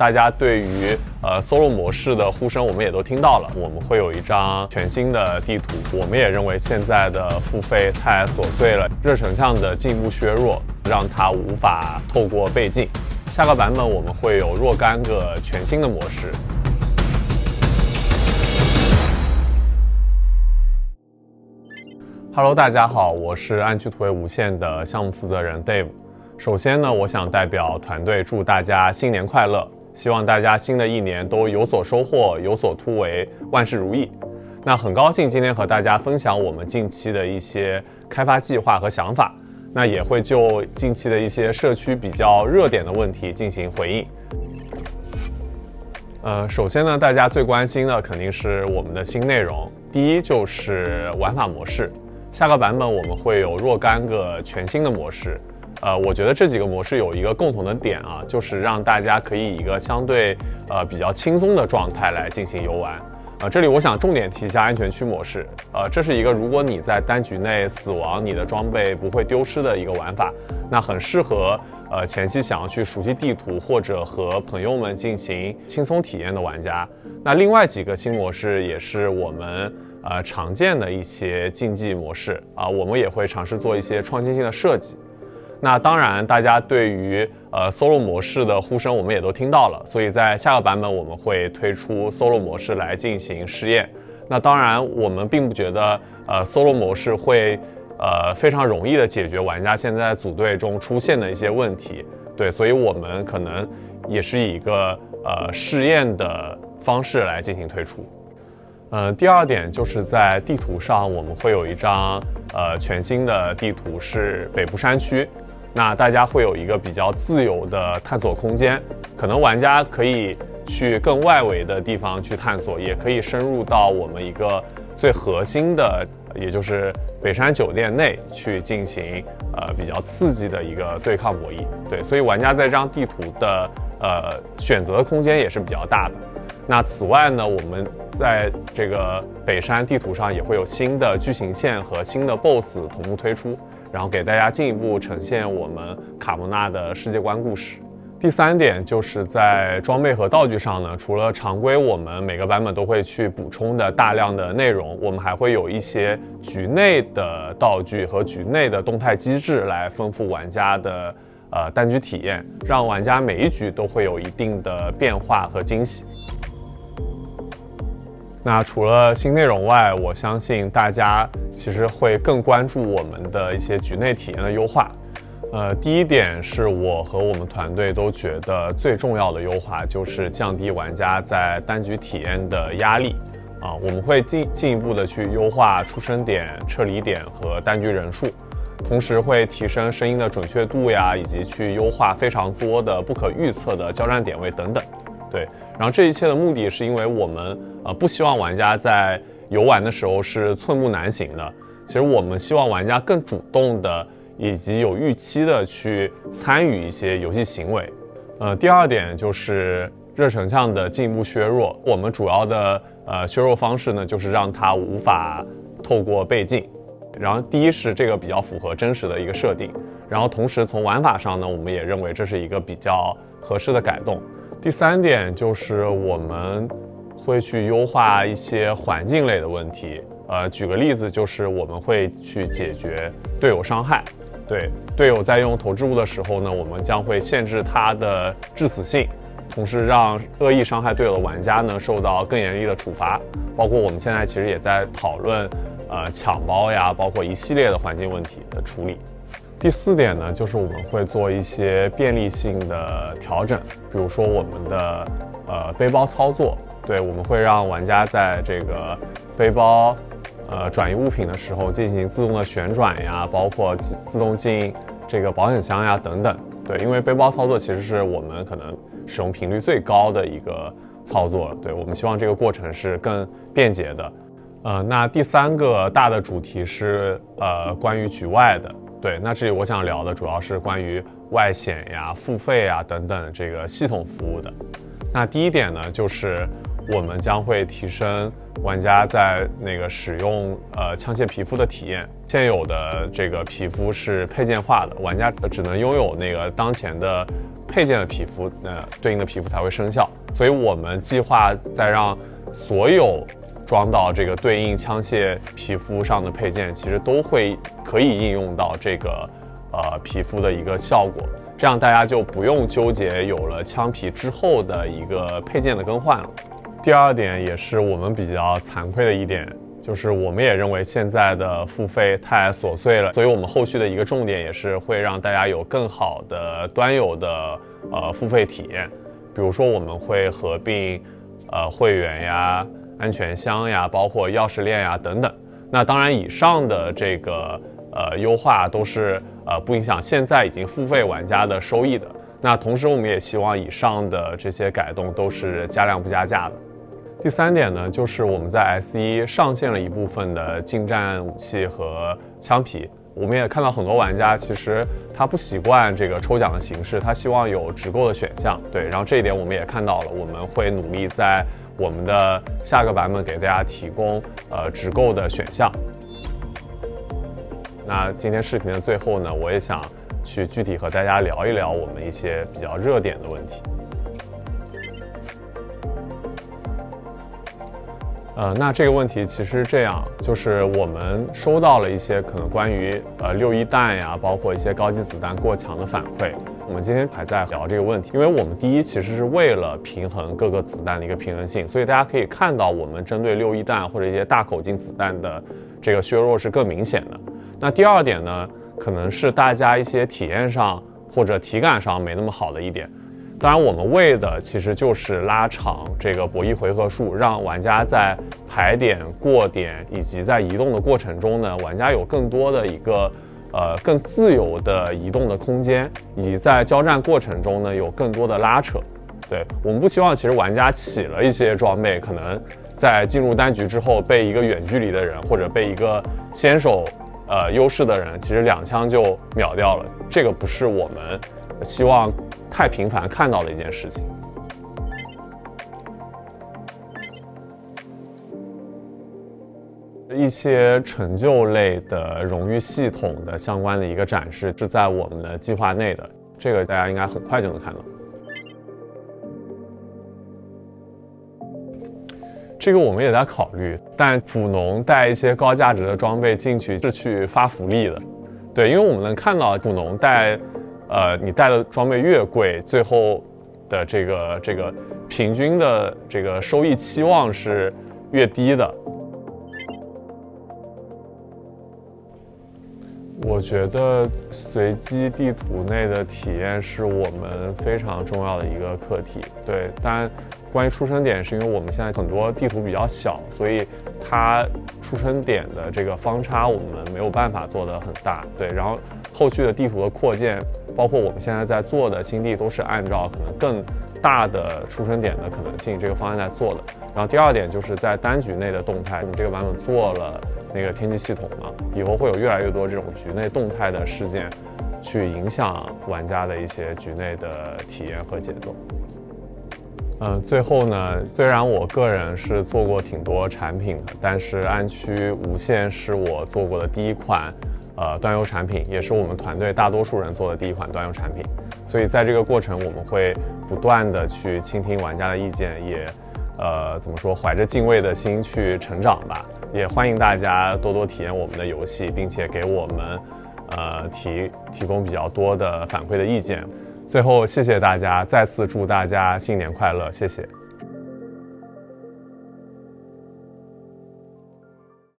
大家对于solo 模式的呼声我们也都听到了，我们会有一张全新的地图。我们也认为现在的付费太琐碎了，热成像的进一步削弱，让它无法透过倍镜。下个版本我们会有若干个全新的模式。Hello， 大家好，我是暗区突围无限的项目负责人 Dave。首先呢，我想代表团队祝大家新年快乐，希望大家新的一年都有所收获，有所突围，万事如意。那很高兴今天和大家分享我们近期的一些开发计划和想法，那也会就近期的一些社区比较热点的问题进行回应。首先呢，大家最关心的肯定是我们的新内容，第一就是玩法模式。下个版本我们会有若干个全新的模式。我觉得这几个模式有一个共同的点啊，就是让大家可以以一个相对比较轻松的状态来进行游玩。这里我想重点提一下安全区模式。这是一个如果你在单局内死亡，你的装备不会丢失的一个玩法，那很适合前期想要去熟悉地图或者和朋友们进行轻松体验的玩家。那另外几个新模式也是我们常见的一些竞技模式啊，我们也会尝试做一些创新性的设计。那当然，大家对于solo 模式的呼声我们也都听到了，所以在下个版本我们会推出 solo 模式来进行试验。那当然，我们并不觉得solo 模式会非常容易的解决玩家现在组队中出现的一些问题，对，所以我们可能也是以一个试验的方式来进行推出。第二点就是在地图上我们会有一张全新的地图，是北部山区。那大家会有一个比较自由的探索空间，可能玩家可以去更外围的地方去探索，也可以深入到我们一个最核心的，也就是北山酒店内去进行比较刺激的一个对抗博弈。对，所以玩家在这张地图的选择的空间也是比较大的。那此外呢，我们在这个北山地图上也会有新的剧情线和新的 BOSS 同步推出，然后给大家进一步呈现我们卡莫纳的世界观故事。第三点就是在装备和道具上呢，除了常规我们每个版本都会去补充的大量的内容，我们还会有一些局内的道具和局内的动态机制来丰富玩家的单局体验，让玩家每一局都会有一定的变化和惊喜。那除了新内容外，我相信大家其实会更关注我们的一些局内体验的优化。第一点是我和我们团队都觉得最重要的优化，就是降低玩家在单局体验的压力。我们会进一步的去优化出生点、撤离点和单局人数，同时会提升声音的准确度呀，以及去优化非常多的不可预测的交战点位等等。对，然后这一切的目的是因为我们不希望玩家在游玩的时候是寸步难行的。其实我们希望玩家更主动的以及有预期的去参与一些游戏行为。第二点就是热成像的进一步削弱。我们主要的削弱方式呢，就是让它无法透过倍镜。然后第一是这个比较符合真实的一个设定，然后同时从玩法上呢，我们也认为这是一个比较合适的改动。第三点就是我们会去优化一些环境类的问题。举个例子，就是我们会去解决队友伤害。对，队友在用投掷物的时候呢，我们将会限制他的致死性，同时让恶意伤害队友的玩家呢受到更严厉的处罚。包括我们现在其实也在讨论抢包呀，包括一系列的环境问题的处理。第四点呢，就是我们会做一些便利性的调整，比如说我们的背包操作。对，我们会让玩家在这个背包转移物品的时候进行自动的旋转呀，包括自动进这个保险箱呀等等。对，因为背包操作其实是我们可能使用频率最高的一个操作。对，我们希望这个过程是更便捷的。那第三个大的主题是关于局外的。对，那这里我想聊的主要是关于外显呀、付费呀等等这个系统服务的。那第一点呢，就是我们将会提升玩家在那个使用枪械皮肤的体验。现有的这个皮肤是配件化的，玩家只能拥有那个当前的配件的皮肤，对应的皮肤才会生效。所以我们计划再让所有装到这个对应枪械皮肤上的配件，其实都可以应用到这个皮肤的一个效果。这样大家就不用纠结有了枪皮之后的一个配件的更换了。第二点也是我们比较惭愧的一点，就是我们也认为现在的付费太琐碎了，所以我们后续的一个重点也是会让大家有更好的端游的付费体验。比如说我们会合并会员呀、安全箱呀、包括钥匙链呀等等。那当然以上的这个优化都是不影响现在已经付费玩家的收益的。那同时我们也希望以上的这些改动都是加量不加价的。第三点呢，就是我们在 S1 上线了一部分的近战武器和枪皮。我们也看到很多玩家其实他不习惯这个抽奖的形式，他希望有直购的选项。对，然后这一点我们也看到了，我们会努力在我们的下个版本给大家提供直购的选项。那今天视频的最后呢，我也想去具体和大家聊一聊我们一些比较热点的问题。那这个问题其实这样，就是我们收到了一些可能关于61弹呀，包括一些高级子弹过强的反馈。我们今天还在聊这个问题，因为我们第一其实是为了平衡各个子弹的一个平衡性，所以大家可以看到我们针对61弹或者一些大口径子弹的这个削弱是更明显的。那第二点呢，可能是大家一些体验上或者体感上没那么好的一点。当然我们为的其实就是拉长这个博弈回合数，让玩家在排点、过点以及在移动的过程中呢，玩家有更多的一个更自由的移动的空间，以及在交战过程中呢有更多的拉扯。对，我们不希望其实玩家起了一些装备，可能在进入单局之后被一个远距离的人或者被一个先手优势的人，其实2枪就秒掉了。这个不是我们希望太频繁看到的一件事情。一些成就类的荣誉系统的相关的一个展示是在我们的计划内的，这个大家应该很快就能看到。这个我们也在考虑，但普农带一些高价值的装备进去是去发福利的。对，因为我们能看到普农带你带的装备越贵，最后的这个平均的这个收益期望是越低的。我觉得随机地图内的体验是我们非常重要的一个课题。对，但关于出生点，是因为我们现在很多地图比较小，所以它出生点的这个方差我们没有办法做得很大。对，然后后续的地图的扩建，包括我们现在在做的新地，都是按照可能更大的出生点的可能性这个方案在做的。然后第二点就是在单局内的动态，我们这个版本做了那个天际系统嘛，以后会有越来越多这种局内动态的事件，去影响玩家的一些局内的体验和节奏。最后呢，虽然我个人是做过挺多产品的，但是安区无限是我做过的第一款端游产品，也是我们团队大多数人做的第一款端游产品。所以在这个过程，我们会不断的去倾听玩家的意见，也怎么说，怀着敬畏的心去成长吧。也欢迎大家多多体验我们的游戏，并且给我们提供比较多的反馈的意见。最后谢谢大家，再次祝大家新年快乐，谢谢。